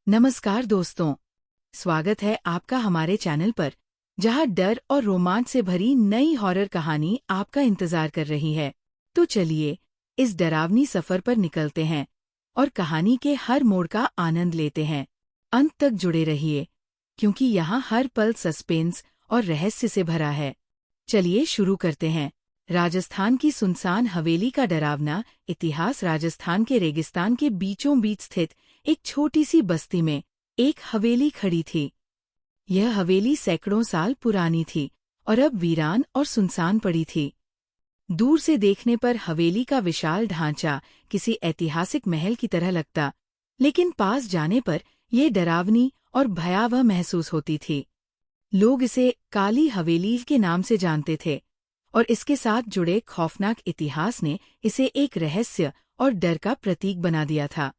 नमस्कार दोस्तों, स्वागत है आपका हमारे चैनल पर, जहां डर और रोमांच से भरी नई हॉरर कहानी आपका इंतजार कर रही है। तो चलिए, इस डरावनी सफर पर निकलते हैं और कहानी के हर मोड़ का आनंद लेते हैं। अंत तक जुड़े रहिए, क्योंकि यहाँ हर पल सस्पेंस और रहस्य से भरा है। चलिए शुरू करते हैं। राजस्थान की सुनसान हवेली का डरावना इतिहास। राजस्थान के रेगिस्तान के बीचों बीच स्थित एक छोटी सी बस्ती में एक हवेली खड़ी थी। यह हवेली सैकड़ों साल पुरानी थी और अब वीरान और सुनसान पड़ी थी। दूर से देखने पर हवेली का विशाल ढांचा किसी ऐतिहासिक महल की तरह लगता, लेकिन पास जाने पर यह डरावनी और भयावह महसूस होती थी। लोग इसे काली हवेली के नाम से जानते थे और इसके साथ जुड़े खौफनाक इतिहास ने इसे एक रहस्य और डर का प्रतीक बना दिया था।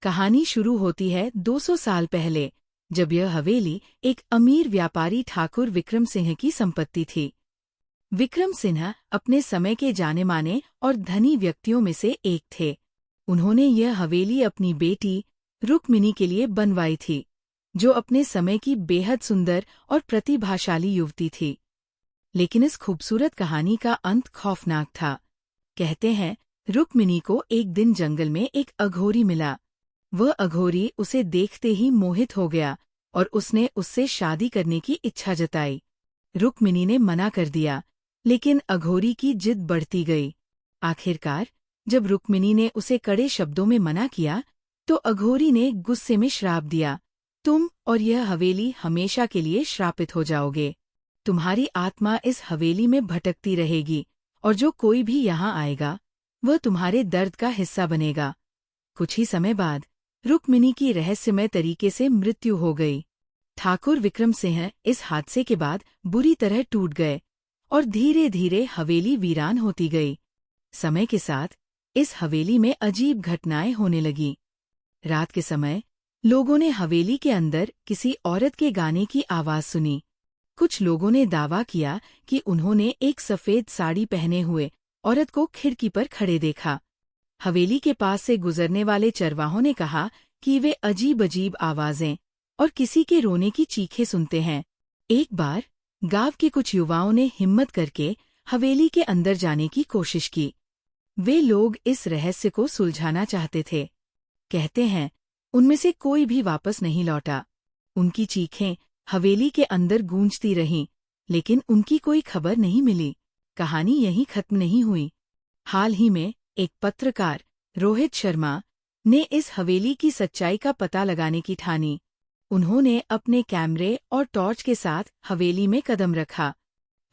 कहानी शुरू होती है 200 साल पहले, जब यह हवेली एक अमीर व्यापारी ठाकुर विक्रम सिंह की संपत्ति थी। विक्रम सिंह अपने समय के जाने-माने और धनी व्यक्तियों में से एक थे। उन्होंने यह हवेली अपनी बेटी रुक्मिणी के लिए बनवाई थी, जो अपने समय की बेहद सुंदर और प्रतिभाशाली युवती थी। लेकिन इस खूबसूरत कहानी का अंत खौफनाक था। कहते हैं, रुक्मिणी को एक दिन जंगल में एक अघोरी मिला। वह अघोरी उसे देखते ही मोहित हो गया और उसने उससे शादी करने की इच्छा जताई। रुक्मिणी ने मना कर दिया, लेकिन अघोरी की जिद बढ़ती गई। आखिरकार, जब रुक्मिणी ने उसे कड़े शब्दों में मना किया, तो अघोरी ने गुस्से में श्राप दिया, तुम और यह हवेली हमेशा के लिए श्रापित हो जाओगे। तुम्हारी आत्मा इस हवेली में भटकती रहेगी और जो कोई भी यहाँ आएगा, वह तुम्हारे दर्द का हिस्सा बनेगा। कुछ ही समय बाद रुक्मिणी की रहस्यमय तरीके से मृत्यु हो गई। ठाकुर विक्रम सिंह इस हादसे के बाद बुरी तरह टूट गए और धीरे धीरे हवेली वीरान होती गई। समय के साथ इस हवेली में अजीब घटनाएं होने लगीं। रात के समय लोगों ने हवेली के अंदर किसी औरत के गाने की आवाज सुनी। कुछ लोगों ने दावा किया कि उन्होंने एक सफेद साड़ी पहने हुए औरत को खिड़की पर खड़े देखा। हवेली के पास से गुजरने वाले चरवाहों ने कहा कि वे अजीब अजीब आवाजें और किसी के रोने की चीखें सुनते हैं। एक बार गांव के कुछ युवाओं ने हिम्मत करके हवेली के अंदर जाने की कोशिश की। वे लोग इस रहस्य को सुलझाना चाहते थे। कहते हैं, उनमें से कोई भी वापस नहीं लौटा। उनकी चीखें हवेली के अंदर गूंजती रहीं, लेकिन उनकी कोई खबर नहीं मिली। कहानी यहीं खत्म नहीं हुई। हाल ही में एक पत्रकार, रोहित शर्मा, ने इस हवेली की सच्चाई का पता लगाने की ठानी। उन्होंने अपने कैमरे और टॉर्च के साथ हवेली में कदम रखा।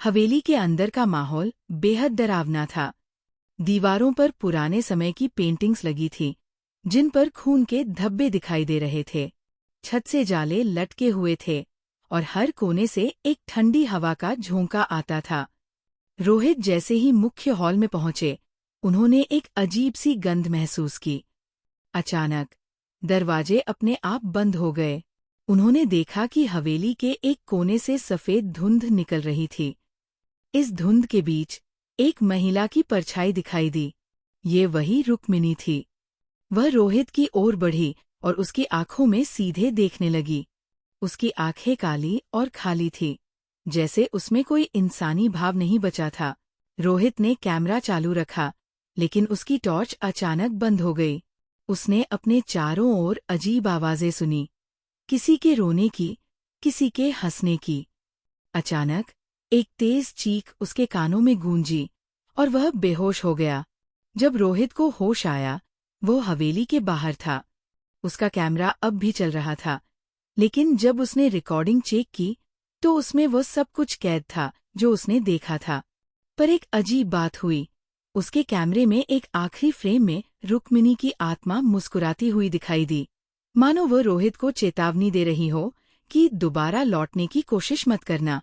हवेली के अंदर का माहौल बेहद डरावना था। दीवारों पर पुराने समय की पेंटिंग्स लगी थी, जिन पर खून के धब्बे दिखाई दे रहे थे। छत से जाले लटके हुए थे और हर कोने से एक ठंडी हवा का झोंका आता था। रोहित जैसे ही मुख्य हॉल में पहुंचे, उन्होंने एक अजीब सी गंध महसूस की। अचानक दरवाजे अपने आप बंद हो गए। उन्होंने देखा कि हवेली के एक कोने से सफेद धुंध निकल रही थी। इस धुंध के बीच एक महिला की परछाई दिखाई दी। ये वही रुक्मिणी थी। वह रोहित की ओर बढ़ी और उसकी आंखों में सीधे देखने लगी। उसकी आंखें काली और खाली थी, जैसे उसमें कोई इंसानी भाव नहीं बचा था। रोहित ने कैमरा चालू रखा, लेकिन उसकी टॉर्च अचानक बंद हो गई। उसने अपने चारों ओर अजीब आवाजें सुनी, किसी के रोने की, किसी के हंसने की। अचानक एक तेज चीख उसके कानों में गूंजी और वह बेहोश हो गया। जब रोहित को होश आया, वो हवेली के बाहर था। उसका कैमरा अब भी चल रहा था, लेकिन जब उसने रिकॉर्डिंग चेक की, तो उसमें वो सब कुछ कैद था जो उसने देखा था। पर एक अजीब बात हुई। उसके कैमरे में एक आखिरी फ्रेम में रुक्मिणी की आत्मा मुस्कुराती हुई दिखाई दी, मानो वो रोहित को चेतावनी दे रही हो कि दोबारा लौटने की कोशिश मत करना।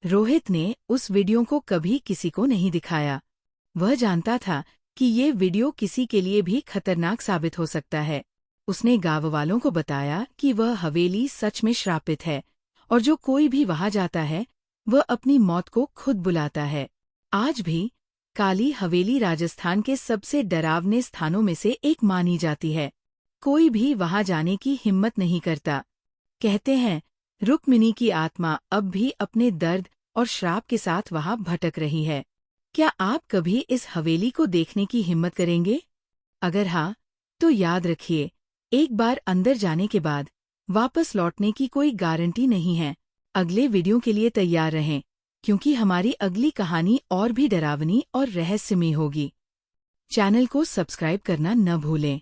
रोहित ने उस वीडियो को कभी किसी को नहीं दिखाया। वह जानता था कि ये वीडियो किसी के लिए भी खतरनाक साबित हो सकता है। उसने गांव वालों को बताया कि वह हवेली सच में श्रापित है और जो कोई भी वहां जाता है, वह अपनी मौत को खुद बुलाता है। आज भी काली हवेली राजस्थान के सबसे डरावने स्थानों में से एक मानी जाती है। कोई भी वहां जाने की हिम्मत नहीं करता। कहते हैं रुक्मिणी की आत्मा अब भी अपने दर्द और श्राप के साथ वहां भटक रही है। क्या आप कभी इस हवेली को देखने की हिम्मत करेंगे? अगर हाँ, तो याद रखिए, एक बार अंदर जाने के बाद वापस लौटने की कोई गारंटी नहीं है। अगले वीडियो के लिए तैयार रहें, क्योंकि हमारी अगली कहानी और भी डरावनी और रहस्यमयी होगी। चैनल को सब्सक्राइब करना न भूलें।